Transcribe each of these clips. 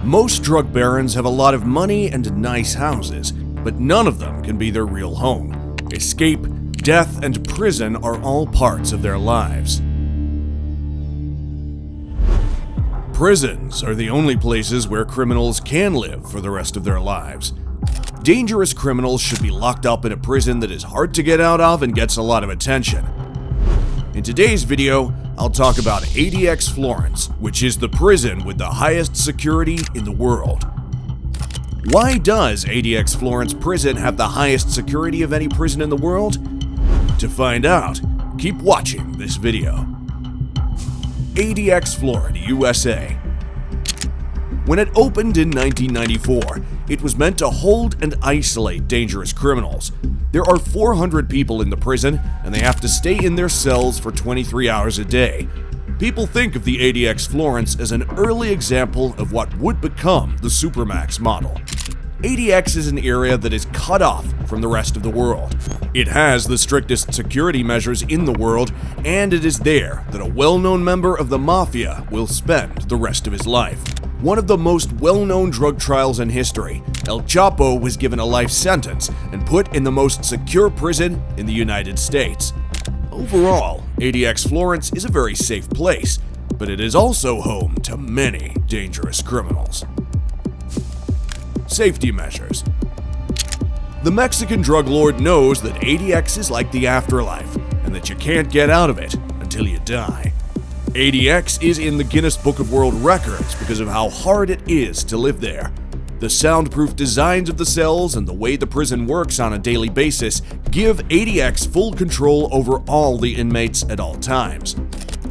Most drug barons have a lot of money and nice houses, but none of them can be their real home. Escape, death, and prison are all parts of their lives. Prisons are the only places where criminals can live for the rest of their lives. Dangerous criminals should be locked up in a prison that is hard to get out of and gets a lot of attention. In today's video, I'll talk about ADX Florence, which is the prison with the highest security in the world. Why does ADX Florence prison have the highest security of any prison in the world? To find out, keep watching this video. ADX Florence USA. When it opened in 1994, it was meant to hold and isolate dangerous criminals. There are 400 people in the prison, and they have to stay in their cells for 23 hours a day. People think of the ADX Florence as an early example of what would become the Supermax model. ADX is an area that is cut off from the rest of the world. It has the strictest security measures in the world, and it is there that a well-known member of the Mafia will spend the rest of his life. One of the most well-known drug trials in history, El Chapo was given a life sentence and put in the most secure prison in the United States. Overall, ADX Florence is a very safe place, but it is also home to many dangerous criminals. Safety measures. The Mexican drug lord knows that ADX is like the afterlife, and that you can't get out of it until you die. ADX is in the Guinness Book of World Records because of how hard it is to live there. The soundproof designs of the cells and the way the prison works on a daily basis give ADX full control over all the inmates at all times.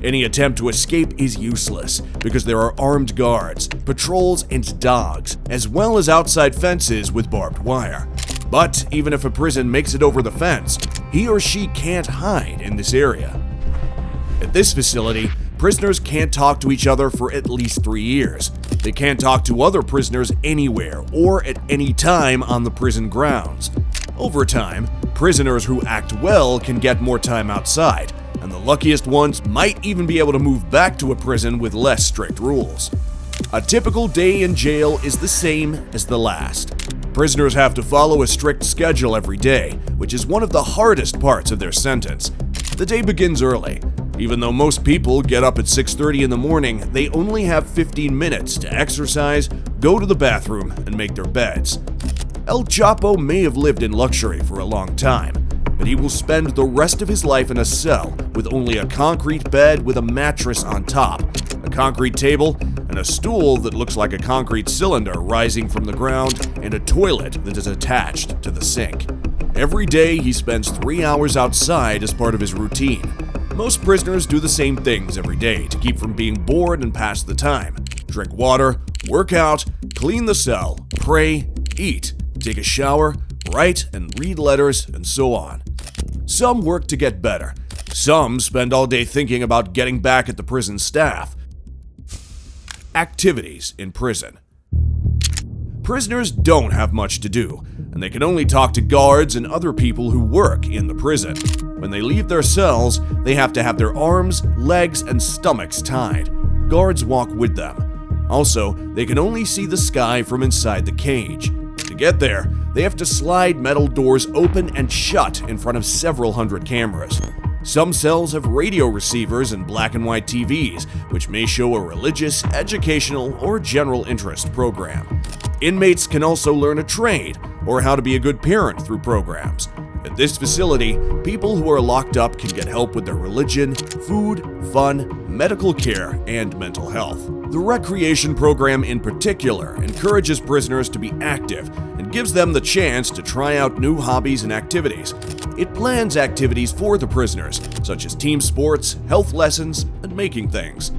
Any attempt to escape is useless because there are armed guards, patrols, and dogs, as well as outside fences with barbed wire. But even if a prison makes it over the fence, he or she can't hide in this area. At this facility, prisoners can't talk to each other for at least 3 years. They can't talk to other prisoners anywhere or at any time on the prison grounds. Over time, prisoners who act well can get more time outside, and the luckiest ones might even be able to move back to a prison with less strict rules. A typical day in jail is the same as the last. Prisoners have to follow a strict schedule every day, which is one of the hardest parts of their sentence. The day begins early. Even though most people get up at 6:30 in the morning, they only have 15 minutes to exercise, go to the bathroom, and make their beds. El Chapo may have lived in luxury for a long time, but he will spend the rest of his life in a cell with only a concrete bed with a mattress on top, a concrete table, and a stool that looks like a concrete cylinder rising from the ground, and a toilet that is attached to the sink. Every day he spends 3 hours outside as part of his routine. Most prisoners do the same things every day to keep from being bored and pass the time. Drink water, work out, clean the cell, pray, eat, take a shower, write and read letters, and so on. Some work to get better. Some spend all day thinking about getting back at the prison staff. Activities in prison. Prisoners don't have much to do, and they can only talk to guards and other people who work in the prison. When they leave their cells, they have to have their arms, legs, and stomachs tied. Guards walk with them. Also, they can only see the sky from inside the cage. To get there, they have to slide metal doors open and shut in front of several hundred cameras. Some cells have radio receivers and black and white TVs, which may show a religious, educational, or general interest program. Inmates can also learn a trade or how to be a good parent through programs. At this facility, people who are locked up can get help with their religion, food, fun, medical care, and mental health. The recreation program in particular encourages prisoners to be active and gives them the chance to try out new hobbies and activities. It plans activities for the prisoners, such as team sports, health lessons, and making things.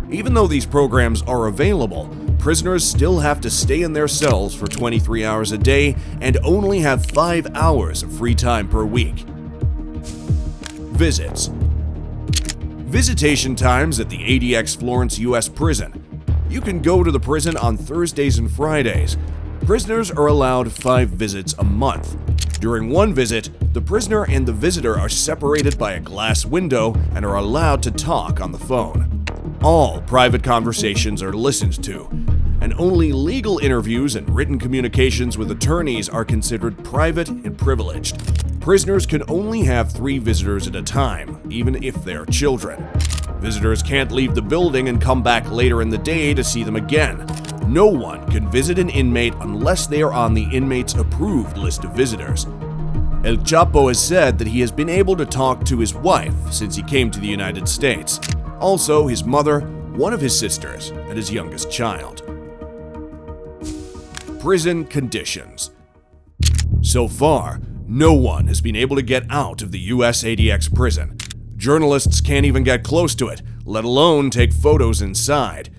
Even though these programs are available, prisoners still have to stay in their cells for 23 hours a day and only have 5 hours of free time per week. Visits. Visitation times at the ADX Florence US prison. You can go to the prison on Thursdays and Fridays. Prisoners are allowed 5 visits a month. During one visit, the prisoner and the visitor are separated by a glass window and are allowed to talk on the phone. All private conversations are listened to, and only legal interviews and written communications with attorneys are considered private and privileged. Prisoners can only have 3 visitors at a time, even if they are children. Visitors can't leave the building and come back later in the day to see them again. No one can visit an inmate unless they are on the inmate's approved list of visitors. El Chapo has said that he has been able to talk to his wife since he came to the United States, also his mother, one of his sisters, and his youngest child. Prison conditions. So far, no one has been able to get out of the US ADX prison. Journalists can't even get close to it, let alone take photos inside.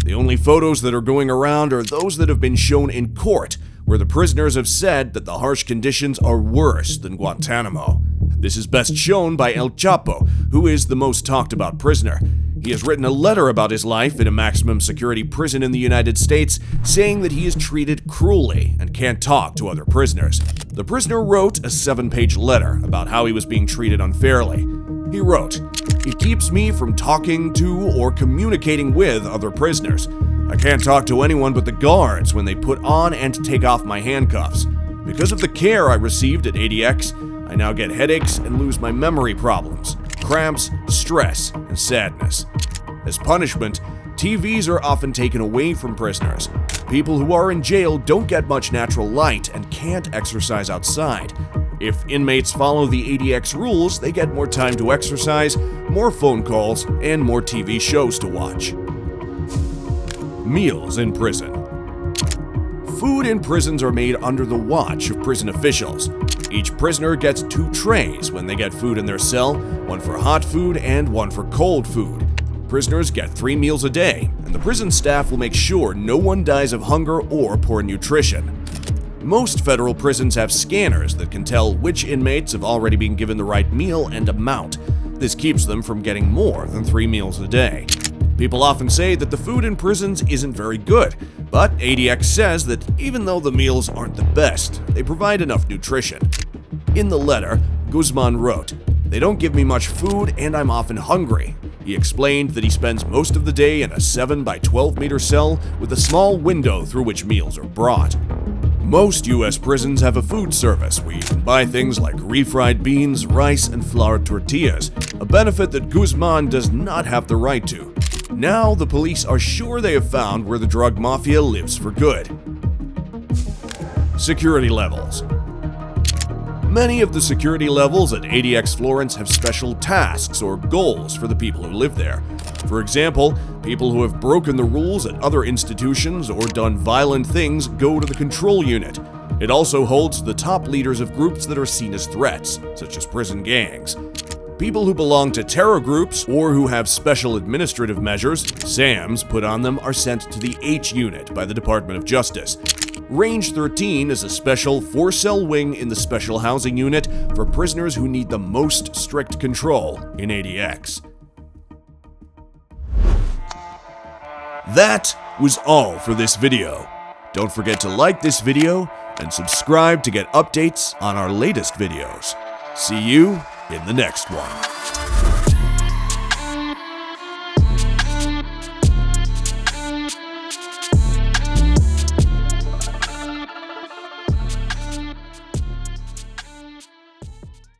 The only photos that are going around are those that have been shown in court, where the prisoners have said that the harsh conditions are worse than Guantanamo. This is best shown by El Chapo, who is the most talked about prisoner. He has written a letter about his life in a maximum security prison in the United States, saying that he is treated cruelly and can't talk to other prisoners. The prisoner wrote a 7-page letter about how he was being treated unfairly. He wrote, "It keeps me from talking to or communicating with other prisoners. I can't talk to anyone but the guards when they put on and take off my handcuffs. Because of the care I received at ADX, I now get headaches and lose my memory problems, cramps, stress, and sadness. As punishment, TVs are often taken away from prisoners. People who are in jail don't get much natural light and can't exercise outside. If inmates follow the ADX rules, they get more time to exercise, more phone calls, and more TV shows to watch." Meals in prison. Food in prisons are made under the watch of prison officials. Each prisoner gets 2 trays when they get food in their cell, one for hot food and one for cold food. Prisoners get 3 meals a day, and the prison staff will make sure no one dies of hunger or poor nutrition. Most federal prisons have scanners that can tell which inmates have already been given the right meal and amount. This keeps them from getting more than 3 meals a day. People often say that the food in prisons isn't very good, but ADX says that even though the meals aren't the best, they provide enough nutrition. In the letter, Guzman wrote, "They don't give me much food and I'm often hungry." He explained that he spends most of the day in a 7 by 12 meter cell with a small window through which meals are brought. Most US prisons have a food service where you can buy things like refried beans, rice, and flour tortillas, a benefit that Guzman does not have the right to. Now the police are sure they have found where the drug mafia lives for good. Security levels. Many of the security levels at ADX Florence have special tasks or goals for the people who live there. For example, people who have broken the rules at other institutions or done violent things go to the control unit. It also holds the top leaders of groups that are seen as threats, such as prison gangs. People who belong to terror groups or who have special administrative measures, SAMs, put on them are sent to the H unit by the Department of Justice. Range 13 is a special 4-cell wing in the Special Housing Unit for prisoners who need the most strict control in ADX. That was all for this video. Don't forget to like this video and subscribe to get updates on our latest videos. See you in the next one.